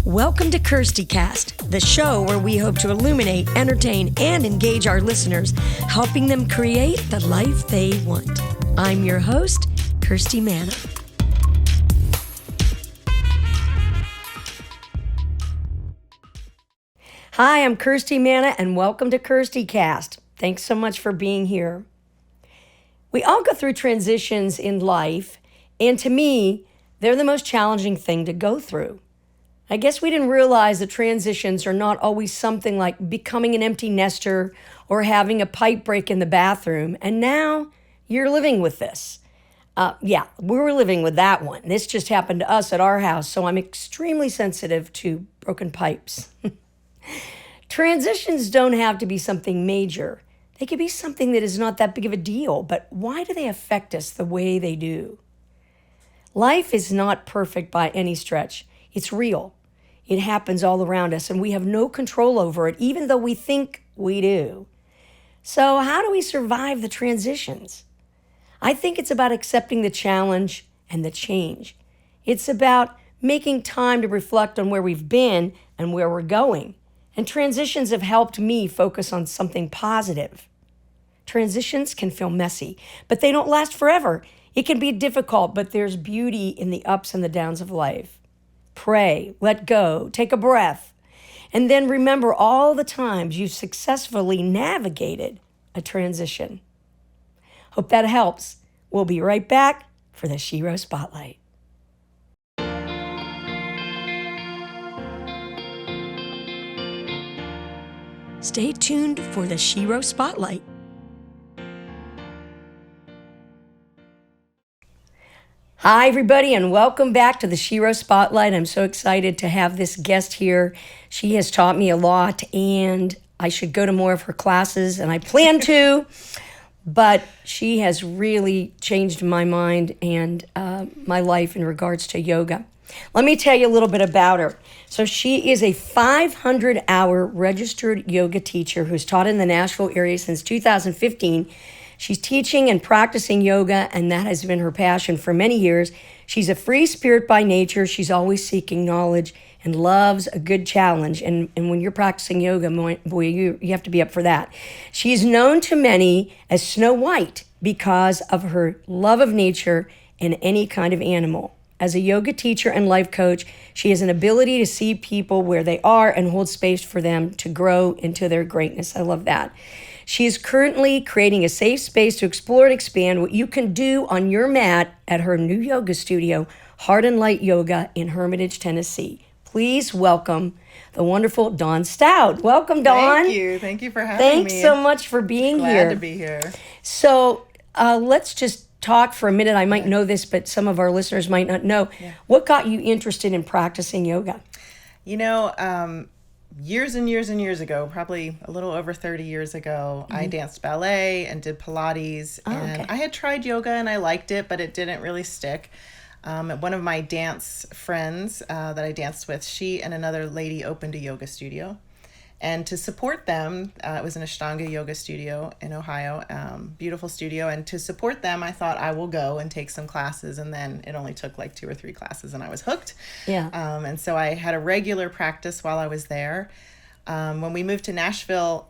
Welcome to KIRSTIcast, the show where we hope to illuminate, entertain, and engage our listeners, helping them create the life they want. I'm your host, Kirsti Manna. Hi, I'm Kirsti Manna, and welcome to KIRSTIcast. Thanks so much for being here. We all go through transitions in life, and to me, they're the most challenging thing to go through. I guess we didn't realize that transitions are not always something like becoming an empty nester or having a pipe break in the bathroom, and now you're living with this. We're living with that one. This just happened to us at our house, so I'm extremely sensitive to broken pipes. Transitions don't have to be something major. They could be something that is not that big of a deal, but why do they affect us the way they do? Life is not perfect by any stretch. It's real. It happens all around us, and we have no control over it, even though we think we do. So how do we survive the transitions? I think it's about accepting the challenge and the change. It's about making time to reflect on where we've been and where we're going. And transitions have helped me focus on something positive. Transitions can feel messy, but they don't last forever. It can be difficult, but there's beauty in the ups and the downs of life. Pray, let go, take a breath, and then remember all the times you've successfully navigated a transition. Hope that helps. We'll be right back for the Shero Spotlight. Stay tuned for the Shero Spotlight. Hi, everybody, and welcome back to the Shero Spotlight. I'm so excited to have this guest here. She has taught me a lot, and I should go to more of her classes, and I plan to, but she has really changed my mind and my life in regards to yoga. Let me tell you a little bit about her. So she is a 500-hour registered yoga teacher who's taught in the Nashville area since 2015. She's teaching and practicing yoga, and that has been her passion for many years. She's a free spirit by nature. She's always seeking knowledge and loves a good challenge. And when you're practicing yoga, boy, you have to be up for that. She's known to many as Snow White because of her love of nature and any kind of animal. As a yoga teacher and life coach, she has an ability to see people where they are and hold space for them to grow into their greatness. I love that. She is currently creating a safe space to explore and expand what you can do on your mat at her new yoga studio, Heart and Light Yoga in Hermitage, Tennessee. Please welcome the wonderful Dawn Staudt. Welcome, Dawn. Thank you for having me. Thanks so much for being here. Glad to be here. So let's just talk for a minute. I might know this, but some of our listeners might not know. Yeah. What got you interested in practicing yoga? You know, years and years and years ago, probably a little over 30 years ago, I danced ballet and did Pilates. And I had tried yoga and I liked it, but it didn't really stick. One of my dance friends that I danced with, she and another lady opened a yoga studio. And to support them, it was an Ashtanga yoga studio in Ohio, beautiful studio. And to support them, I thought I will go and take some classes. And then it only took like 2 or 3 classes and I was hooked. Yeah. And so I had a regular practice while I was there. When we moved to Nashville,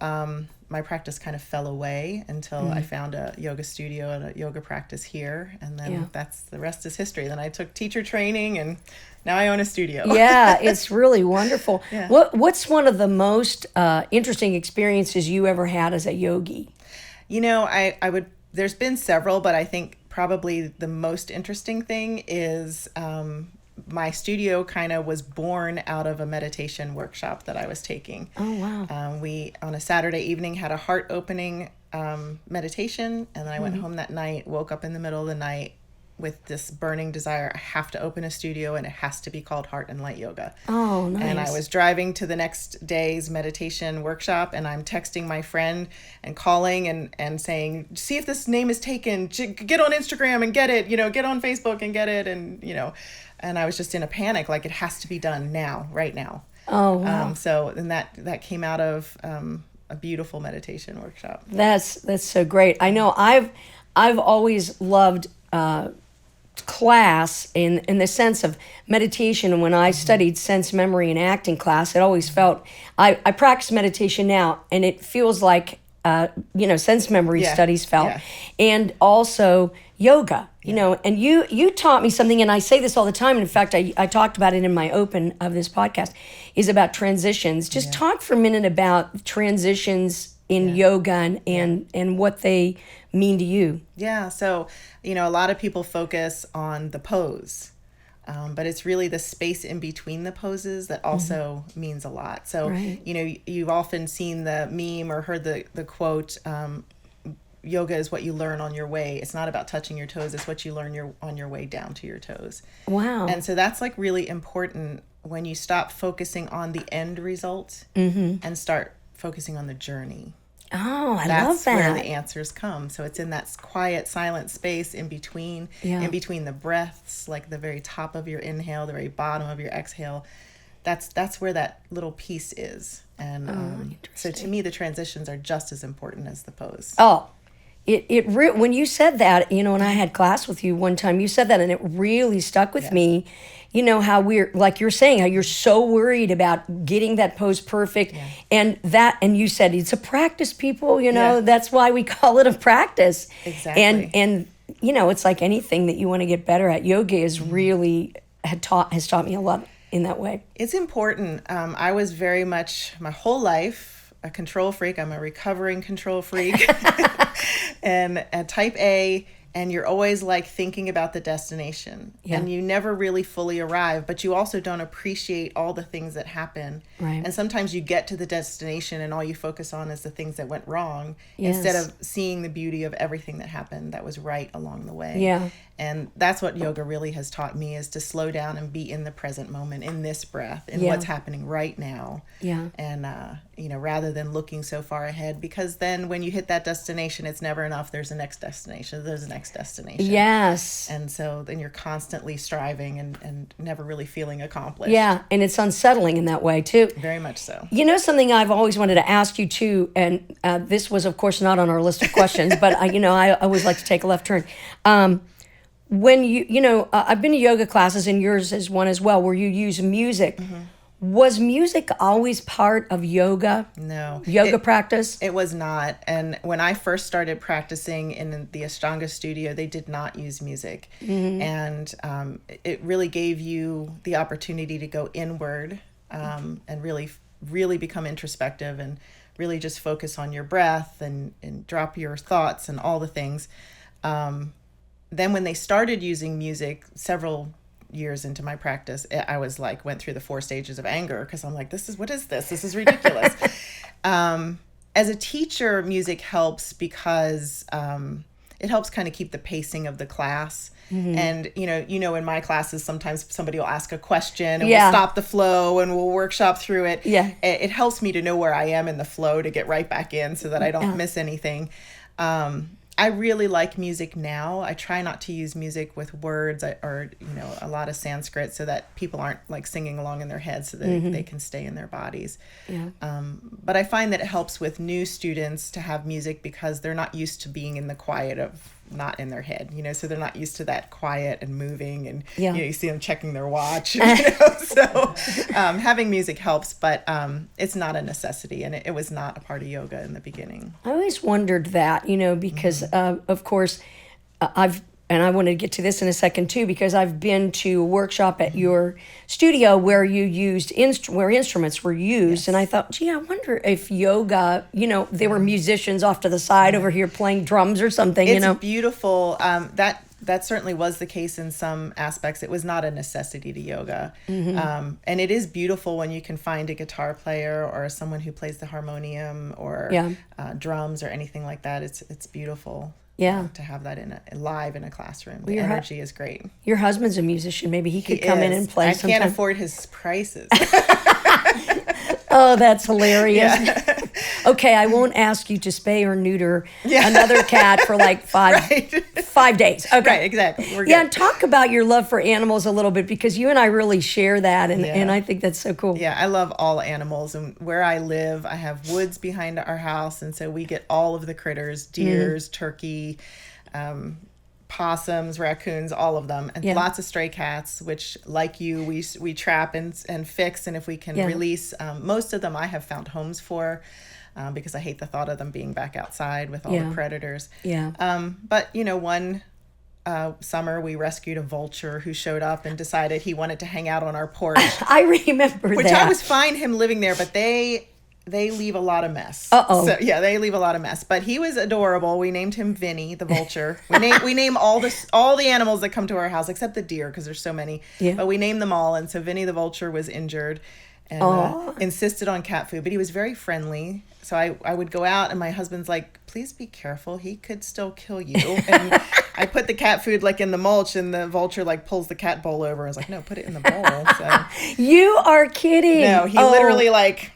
my practice kind of fell away until I found a yoga studio and a yoga practice here. And then that's the rest is history. Then I took teacher training and now I own a studio. Yeah, it's really wonderful. Yeah. What's one of the most interesting experiences you ever had as a yogi? You know, I would, there's been several, but I think probably the most interesting thing is my studio kind of was born out of a meditation workshop that I was taking. Oh, wow. We, on a Saturday evening, had a heart opening meditation, and then I went home that night, woke up in the middle of the night with this burning desire, I have to open a studio and it has to be called Heart and Light Yoga. Oh, nice. And I was driving to the next day's meditation workshop and I'm texting my friend and calling and saying, see if this name is taken, get on Instagram and get it, get on Facebook and get it. And, and I was just in a panic, like it has to be done now, right now. Oh, wow. So then that came out of a beautiful meditation workshop. That's so great. I know I've always loved class in the sense of meditation. And when I studied sense memory and acting class, it always felt, I practice meditation now, and it feels like, sense memory studies felt. Yeah. And also yoga, and you taught me something, and I say this all the time. And in fact, I talked about it in my open of this podcast, is about transitions. Just talk for a minute about transitions in yoga and what they mean to you. Yeah. So, a lot of people focus on the pose, but it's really the space in between the poses that also means a lot. So, you've often seen the meme or heard the quote, yoga is what you learn on your way. It's not about touching your toes. It's what you learn on your way down to your toes. Wow. And so that's like really important when you stop focusing on the end result and start focusing on the journey. Oh, I love that. That's where the answers come. So it's in that quiet, silent space in between the breaths, like the very top of your inhale, the very bottom of your exhale. That's where that little piece is. And so to me, the transitions are just as important as the pose. Oh, when you said that, when I had class with you one time, you said that, and it really stuck with me. How we're, like you're saying, how you're so worried about getting that pose perfect. And you said it's a practice, people, that's why we call it a practice. Exactly. And it's like anything that you want to get better at. Yoga is really has taught me a lot in that way. It's important. I was very much my whole life a control freak. I'm a recovering control freak and a type A. And you're always like thinking about the destination and you never really fully arrive, but you also don't appreciate all the things that happen. Right. And sometimes you get to the destination and all you focus on is the things that went wrong instead of seeing the beauty of everything that happened that was right along the way. Yeah. And that's what yoga really has taught me, is to slow down and be in the present moment, in this breath, in what's happening right now. Yeah. And, rather than looking so far ahead, because then when you hit that destination, it's never enough. There's a next destination. There's a next destination. Yes. And so then you're constantly striving and never really feeling accomplished. Yeah. And it's unsettling in that way too. Very much so. Something I've always wanted to ask you too, and this was of course not on our list of questions, but I always like to take a left turn. When I've been to yoga classes, and yours is one as well, where you use music. Was music always part of yoga? No. Yoga practice? It was not. And when I first started practicing in the Ashtanga studio, they did not use music. And it really gave you the opportunity to go inward and really become introspective and really just focus on your breath and drop your thoughts and all the things. Then when they started using music several years into my practice, I was like, went through the 4 stages of anger, because I'm like, what is this? This is ridiculous. As a teacher, music helps because it helps kind of keep the pacing of the class. And, in my classes, sometimes somebody will ask a question and we'll stop the flow and we'll workshop through it. Yeah. It helps me to know where I am in the flow to get right back in so that I don't miss anything. I really like music now. I try not to use music with words or a lot of Sanskrit, so that people aren't like singing along in their heads, so that they can stay in their bodies. Yeah. But I find that it helps with new students to have music, because they're not used to being in the quiet of not in their head, so they're not used to that quiet and moving, and you see them checking their watch. So having music helps, but it's not a necessity, and it was not a part of yoga in the beginning. I always wondered that, because of course and I want to get to this in a second too, because I've been to a workshop at your studio where you used where instruments were used, and I thought, gee, I wonder if yoga, there were musicians off to the side over here playing drums or something. It's beautiful. That certainly was the case in some aspects. It was not a necessity to yoga, and it is beautiful when you can find a guitar player or someone who plays the harmonium or drums or anything like that. It's beautiful. Yeah, to have that live in a classroom. The energy is great. Your husband's a musician. Maybe he could come in and play sometime. I can't afford his prices. Oh, that's hilarious. Yeah. Okay, I won't ask you to spay or neuter another cat for like 5 days. Okay. Right, exactly. We're good. Yeah, and talk about your love for animals a little bit, because you and I really share that, and I think that's so cool. Yeah, I love all animals, and where I live, I have woods behind our house, and so we get all of the critters, deers, turkey, possums, raccoons, all of them, and lots of stray cats, which, like you, we trap and fix, and if we can release, most of them I have found homes for, because I hate the thought of them being back outside with all the predators. But one summer we rescued a vulture who showed up and decided he wanted to hang out on our porch. I remember which that. I was fine him living there, but they leave a lot of mess. So they leave a lot of mess. But he was adorable. We named him Vinny the vulture. We name all the animals that come to our house except the deer because there's so many. But we named them all, and so Vinny the vulture was injured and insisted on cat food, but he was very friendly. So I would go out, and my husband's like, please be careful. He could still kill you. And I put the cat food like in the mulch, and the vulture like pulls the cat bowl over. I was like, no, put it in the bowl. So you are kidding. No, he literally like...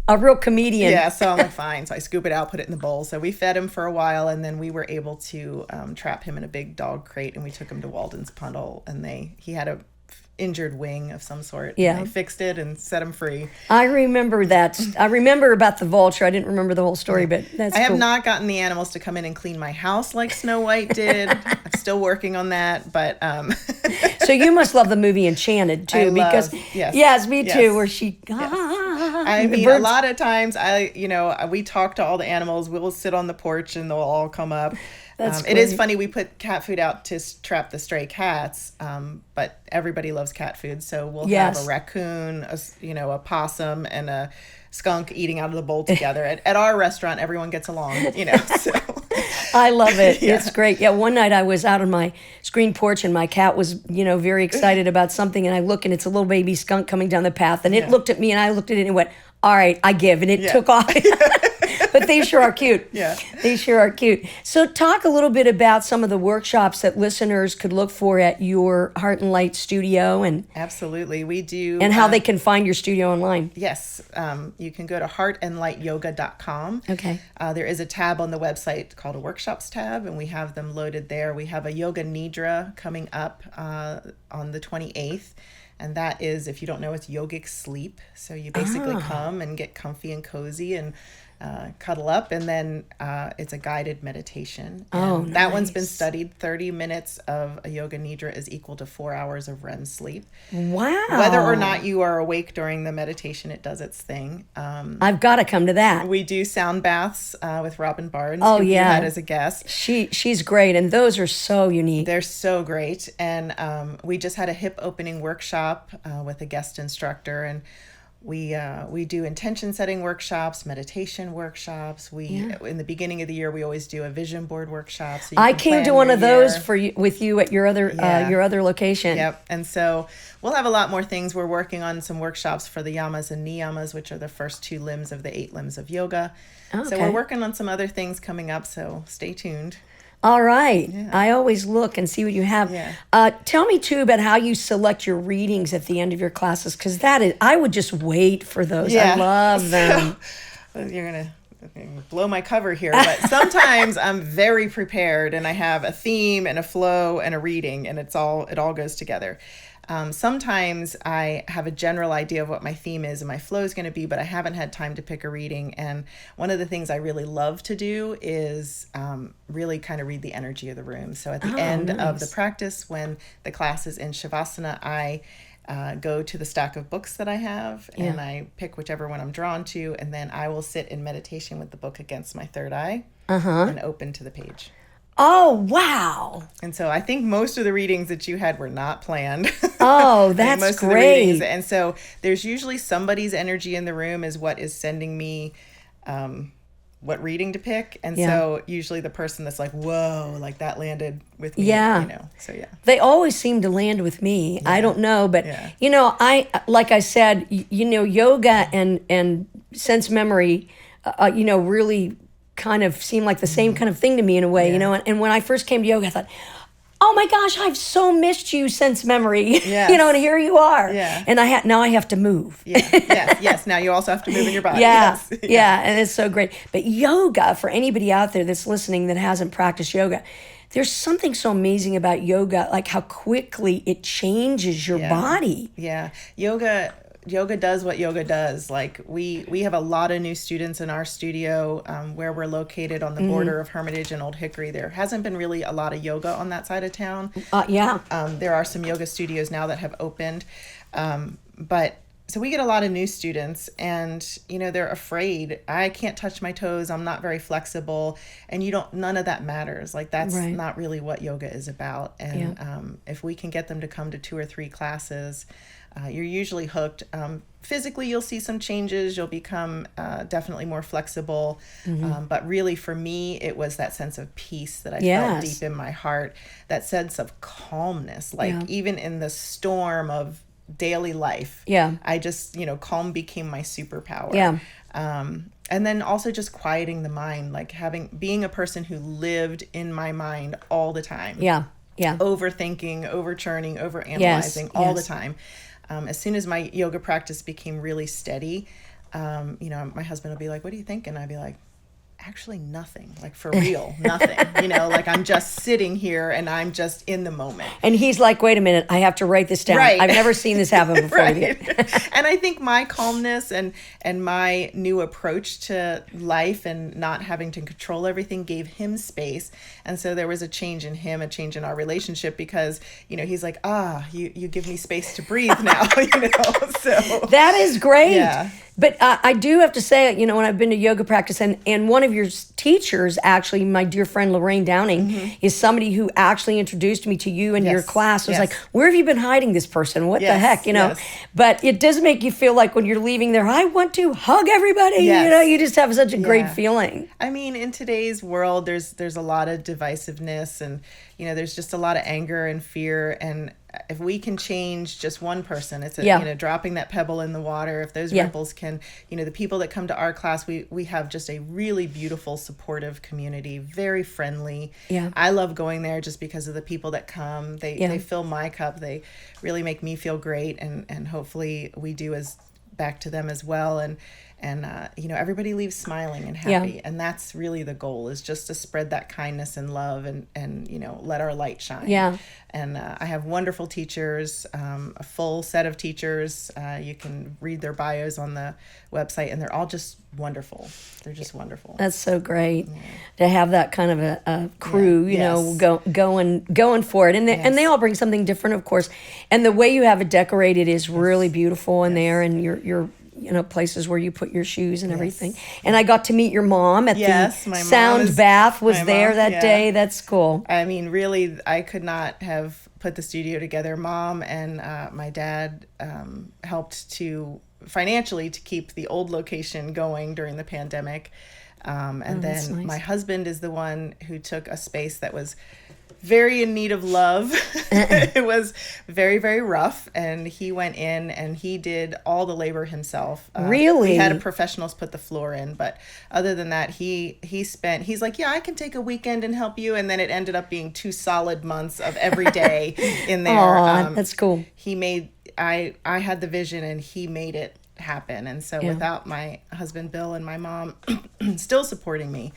A real comedian. Yeah, so I'm like, fine. So I scoop it out, put it in the bowl. So we fed him for a while, and then we were able to trap him in a big dog crate, and we took him to Walden's Puddle, and he had a injured wing of some sort. Yeah. And they fixed it and set him free. I remember that. I remember about the vulture. I didn't remember the whole story, but that's I cool. have not gotten the animals to come in and clean my house like Snow White did. I'm still working on that, but... So you must love the movie Enchanted, too, yes, me too, where she... I mean, a lot of times we talk to all the animals. We'll sit on the porch and they'll all come up. It is funny. We put cat food out to trap the stray cats, but everybody loves cat food. So we'll have a raccoon, a possum, and a skunk eating out of the bowl together. At our restaurant, everyone gets along, so... I love it. It's great. Yeah, one night I was out on my screen porch and my cat was, very excited about something, and I look and it's a little baby skunk coming down the path, and it looked at me and I looked at it and went, all right, I give, and it took off. But they sure are cute. Yeah. They sure are cute. So talk a little bit about some of the workshops that listeners could look for at your Heart and Light studio. And absolutely, we do. And how they can find your studio online. Yes. You can go to heartandlightyoga.com. Okay. There is a tab on the website called a workshops tab, and we have them loaded there. We have a yoga nidra coming up on the 28th. And that is, if you don't know, it's yogic sleep. So you basically come and get comfy and cozy and cuddle up, and then it's a guided meditation. And that one's been studied. 30 minutes of a yoga nidra is equal to 4 hours of REM sleep. Wow. Whether or not you are awake during the meditation, it does its thing. I've got to come to that. We do sound baths with Robin Barnes, who you had as a guest. She's great, and those are so unique. They're so great. And we just had a hip opening workshop with a guest instructor, and we do intention setting workshops, meditation workshops. In the beginning of the year, we always do a vision board workshop. So I came to one of those with you at your other location. Yep. And so we'll have a lot more things. We're working on some workshops for the yamas and niyamas, which are the first 2 limbs of the 8 limbs of yoga. Okay. So we're working on some other things coming up. So stay tuned. All right. Yeah. I always look and see what you have. Yeah. Tell me, too, about how you select your readings at the end of your classes, because I would just wait for those. Yeah. I love them. So, you're going to blow my cover here, but sometimes I'm very prepared and I have a theme and a flow and a reading, and it all goes together. Sometimes I have a general idea of what my theme is and my flow is going to be, but I haven't had time to pick a reading. And one of the things I really love to do is really kind of read the energy of the room. So at the end of the practice, when the class is in Shavasana, I go to the stack of books that I have, and I pick whichever one I'm drawn to, and then I will sit in meditation with the book against my third eye and open to the page. Oh, wow. And so I think most of the readings that you had were not planned. Oh, that's great. And so there's usually somebody's energy in the room is what is sending me what reading to pick. And so usually the person that's like, whoa, like that landed with me. Yeah. So they always seem to land with me. I don't know, but like I said, yoga and sense memory, really kind of seem like the same kind of thing to me in a way, and when I first came to yoga, I thought, oh my gosh, I've so missed you since memory, and here you are. And now I have to move. Yes. Now you also have to move in your body. And it's so great. But yoga, for anybody out there that's listening that hasn't practiced yoga, there's something so amazing about yoga, like how quickly it changes your body. Yoga yoga does what yoga does. Like we have a lot of new students in our studio where we're located on the border of Hermitage and Old Hickory. There hasn't been really a lot of yoga on that side of town. There are some yoga studios now that have opened. But so we get a lot of new students, and they're afraid. I can't touch my toes. I'm not very flexible, and none of that matters. Like that's not really what yoga is about. And if we can get them to come to 2 or 3 classes, you're usually hooked. Physically, you'll see some changes. You'll become definitely more flexible. But really, for me, it was that sense of peace that I felt deep in my heart. That sense of calmness, like even in the storm of daily life. I just, calm became my superpower. And then also just quieting the mind, like being a person who lived in my mind all the time. Overthinking, overchurning, overanalyzing all the time. As soon as my yoga practice became really steady, my husband will be like, "What are you thinking?" I'd be like, actually nothing, like for real, nothing, like I'm just sitting here and I'm just in the moment. And he's like, wait a minute, I have to write this down. I've never seen this happen before. And I think my calmness and my new approach to life and not having to control everything gave him space. And so there was a change in him, a change in our relationship, because, he's like, you give me space to breathe now, so. That is great. But I do have to say, when I've been to yoga practice, and one of your teachers, actually, my dear friend Lorraine Downing, is somebody who actually introduced me to you and your class. I was like, where have you been hiding this person? What the heck, But it does make you feel like when you're leaving there, I want to hug everybody. You just have such a great feeling. I mean, in today's world, there's a lot of divisiveness, and there's just a lot of anger and fear. And if we can change just one person, it's dropping that pebble in the water. If those ripples can, the people that come to our class, we have just a really beautiful, supportive community, very friendly. I love going there just because of the people that come. They fill my cup. They really make me feel great, and hopefully we do as back to them as well. And everybody leaves smiling and happy. And that's really the goal, is just to spread that kindness and love and let our light shine. And I have wonderful teachers, a full set of teachers. You can read their bios on the website, and they're all just wonderful. They're just wonderful. That's so great to have that kind of a crew, going for it. And they all bring something different, of course. And the way you have it decorated is really beautiful in there, and your places where you put your shoes and everything. And I got to meet your mom at the sound bath was there that day. That's cool. I mean, really, I could not have put the studio together. Mom and my dad helped financially to keep the old location going during the pandemic. And then my husband is the one who took a space that was very in need of love. It was very, very rough, and he went in and he did all the labor himself. Really? We had professionals put the floor in, but other than that, he's like, I can take a weekend and help you, and then it ended up being 2 solid months of every day in there. Aww, that's cool. I had the vision, and he made it happen. And so without my husband Bill and my mom still supporting me,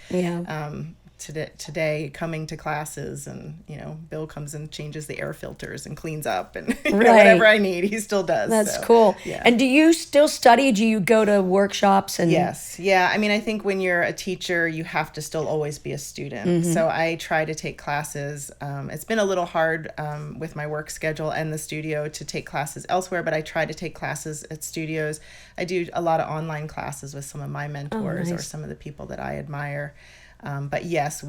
today coming to classes, and Bill comes and changes the air filters and cleans up, and whatever I need, he still does. That's cool. And do you still study? Do you go to workshops? And Yes. I mean, I think when you're a teacher, you have to still always be a student. So I try to take classes. It's been a little hard with my work schedule and the studio to take classes elsewhere, but I try to take classes at studios. I do a lot of online classes with some of my mentors or some of the people that I admire. But yes,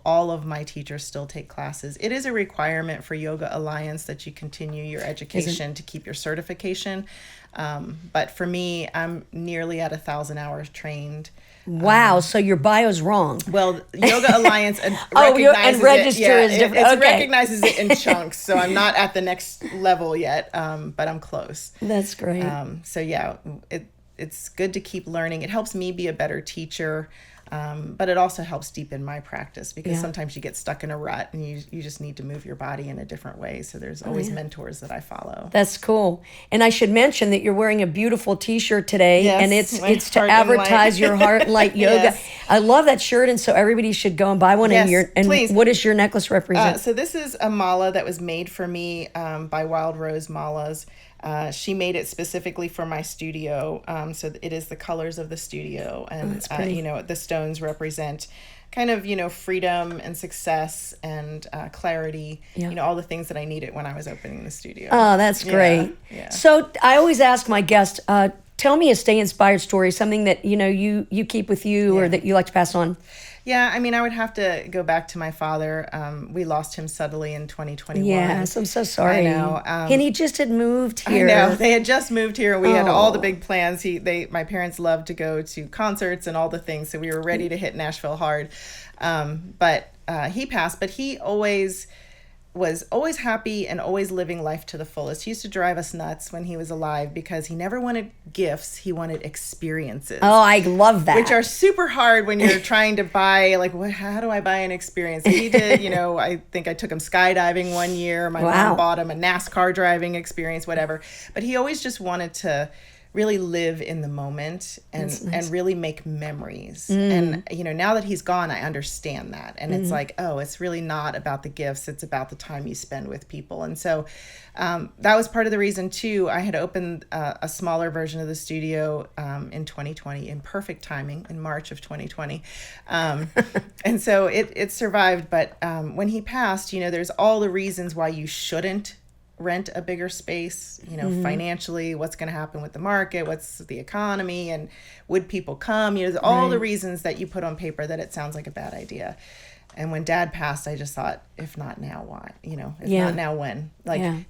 all of my teachers still take classes. It is a requirement for Yoga Alliance that you continue your education to keep your certification. But for me, I'm nearly at 1,000 hours trained. Wow, so your bio's wrong. Well, Yoga Alliance recognizes register is different. It recognizes it in chunks, so I'm not at the next level yet, but I'm close. That's great. It's good to keep learning. It helps me be a better teacher. But it also helps deepen my practice, because sometimes you get stuck in a rut and you just need to move your body in a different way. So there's always mentors that I follow. That's cool. And I should mention that you're wearing a beautiful t-shirt today, and it's to advertise your Heart and Light Yoga. I love that shirt, and so everybody should go and buy one. And please. What does your necklace represent? So this is a mala that was made for me by Wild Rose Malas. She made it specifically for my studio. So it is the colors of the studio. And, the stones represent kind of, freedom and success and clarity, all the things that I needed when I was opening the studio. Oh, that's great. Yeah. So I always ask my guests, tell me a stay inspired story, something that, you keep with you or that you like to pass on. Yeah, I mean, I would have to go back to my father. We lost him suddenly in 2021. Yes, I'm so sorry. I know. And he just had moved here. I know. They had just moved here. We had all the big plans. My parents loved to go to concerts and all the things, so we were ready to hit Nashville hard. But he passed. But he was always happy and always living life to the fullest. He used to drive us nuts when he was alive because he never wanted gifts. He wanted experiences. Oh, I love that. Which are super hard when you're trying to buy, how do I buy an experience? He did, I think I took him skydiving one year. My mom bought him a NASCAR driving experience, whatever. But he always just wanted to really live in the moment and really make memories. And, now that he's gone, I understand that. And it's it's really not about the gifts. It's about the time you spend with people. And so that was part of the reason, too. I had opened a smaller version of the studio in 2020 in perfect timing in March of 2020. And so it survived. But when he passed, there's all the reasons why you shouldn't rent a bigger space, financially, what's going to happen with the market, what's the economy, and would people come, all the reasons that you put on paper that it sounds like a bad idea. And when Dad passed, I just thought, if not now, why? If not now, when?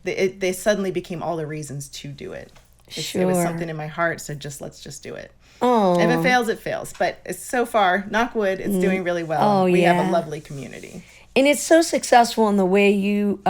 They suddenly became all the reasons to do it. It was something in my heart, so let's just do it. Oh. If it fails, it fails. But so far, knock wood, it's doing really well. We have a lovely community. And it's so successful in the way you,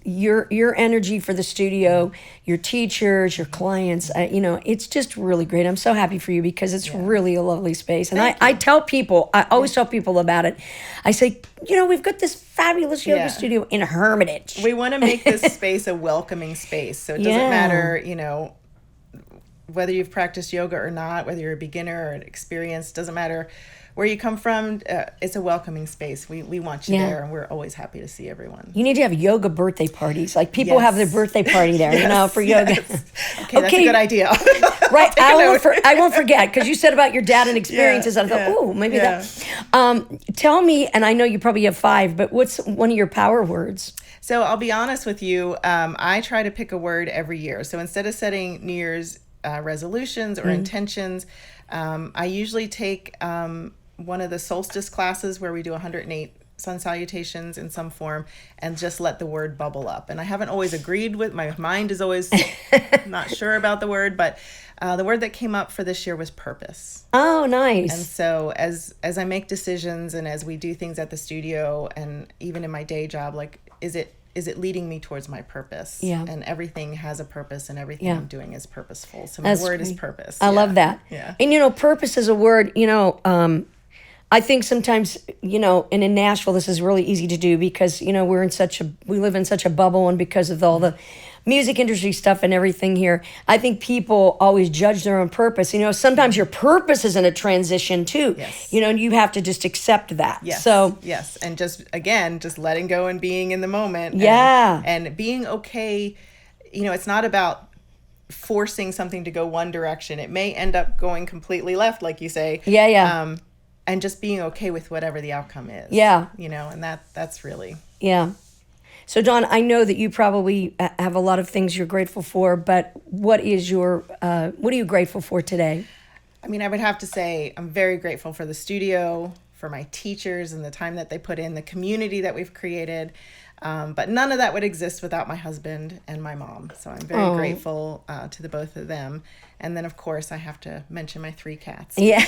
your energy for the studio, your teachers, your clients, it's just really great. I'm so happy for you because it's really a lovely space. And I tell people, I always tell people about it. I say, we've got this fabulous yoga studio in Hermitage. We want to make this space a welcoming space. So it doesn't matter, whether you've practiced yoga or not, whether you're a beginner or an experienced, doesn't matter where you come from, it's a welcoming space. We want you there, and we're always happy to see everyone. You need to have yoga birthday parties. Like people have their birthday party there, for yoga. Yes. Okay, that's a good idea. Right, I won't forget, because you said about your dad and experiences. I thought, maybe that. Tell me, and I know you probably have 5, but what's one of your power words? So I'll be honest with you. I try to pick a word every year. So instead of setting New Year's resolutions or intentions, I usually take one of the solstice classes where we do 108 sun salutations in some form and just let the word bubble up. And I haven't always agreed with, my mind is always not sure about the word, but the word that came up for this year was purpose. Oh, nice. And so as I make decisions and as we do things at the studio and even in my day job, is it leading me towards my purpose? Yeah. And everything has a purpose and everything I'm doing is purposeful. So my word is purpose. I love that. Yeah. And, purpose is a word, I think sometimes, and in Nashville, this is really easy to do because, we live in such a bubble, and because of all the music industry stuff and everything here, I think people always judge their own purpose. Sometimes your purpose is in a transition too. Yes. And you have to just accept that. Yes. So yes. And just letting go and being in the moment. Yeah. And being okay. It's not about forcing something to go one direction. It may end up going completely left, like you say. Yeah. And just being okay with whatever the outcome is. Yeah. And that's really. Yeah. So, Dawn, I know that you probably have a lot of things you're grateful for, but what are you grateful for today? I mean, I would have to say I'm very grateful for the studio, for my teachers and the time that they put in, the community that we've created. But none of that would exist without my husband and my mom. So I'm very grateful to the both of them. And then, of course, I have to mention my 3 cats. Yeah.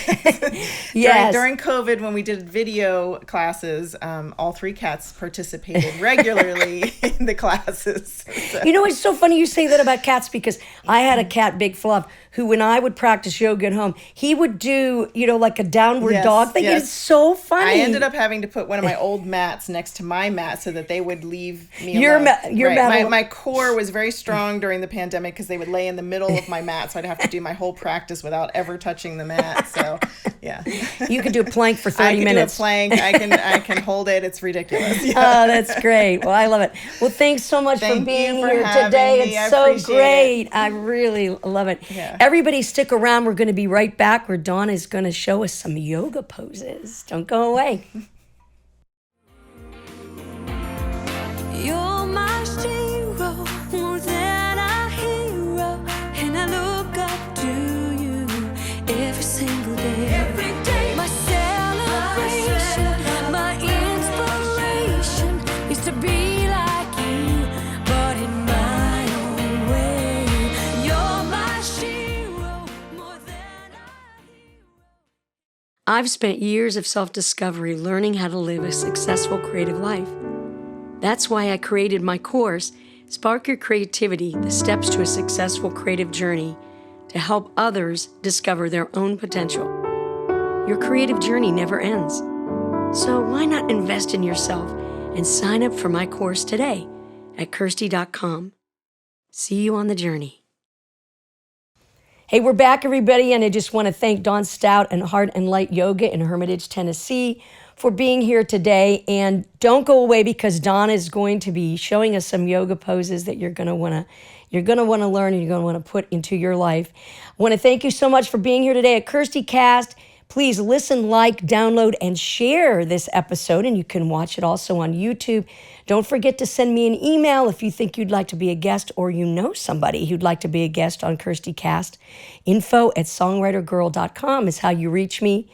Yes. During COVID, when we did video classes, all 3 cats participated regularly in the classes. So. It's so funny you say that about cats because I had a cat, Big Fluff, who, when I would practice yoga at home, he would do, like a downward Yes, dog thing. yes. It's so funny. I ended up having to put one of my old mats next to my mat so that they would leave me Your alone. mat. My core was very strong during the pandemic because they would lay in the middle of my mat, so I'd have to do my whole practice without ever touching the mat. So, yeah. You could do a plank for 30 I can minutes. do a plank. I can hold it. It's ridiculous. Yeah. Oh, that's great. Well, I love it. Well, thanks so much for being here today. Me. It's so great. I really love it. Yeah. Everybody stick around. We're going to be right back where Dawn is going to show us some yoga poses. Don't go away. You're my Shero, more than a hero, and I look up to you every single day. Every day, my celebration, my inspiration is to be like you, but in my own way. You're my Shero, more than a hero. I've spent years of self-discovery learning how to live a successful creative life. That's why I created my course, Spark Your Creativity, the Steps to a Successful Creative Journey, to help others discover their own potential. Your creative journey never ends. So why not invest in yourself and sign up for my course today at Kirsti.com. See you on the journey. Hey, we're back, everybody, and I just want to thank Dawn Staudt and Heart and Light Yoga in Hermitage, Tennessee, for being here today. And don't go away, because Dawn is going to be showing us some yoga poses that you're going to want to learn and you're going to want to put into your life. I want to thank you so much for being here today at KIRSTIcast. Please listen, like, download, and share this episode, and you can watch it also on YouTube. Don't forget to send me an email if you think you'd like to be a guest, or you know somebody who'd like to be a guest on KIRSTIcast. info@songwritergirl.com is how you reach me.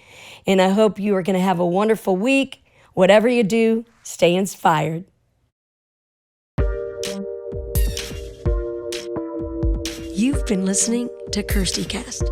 And I hope you are going to have a wonderful week. Whatever you do, stay inspired. You've been listening to KIRSTIcast.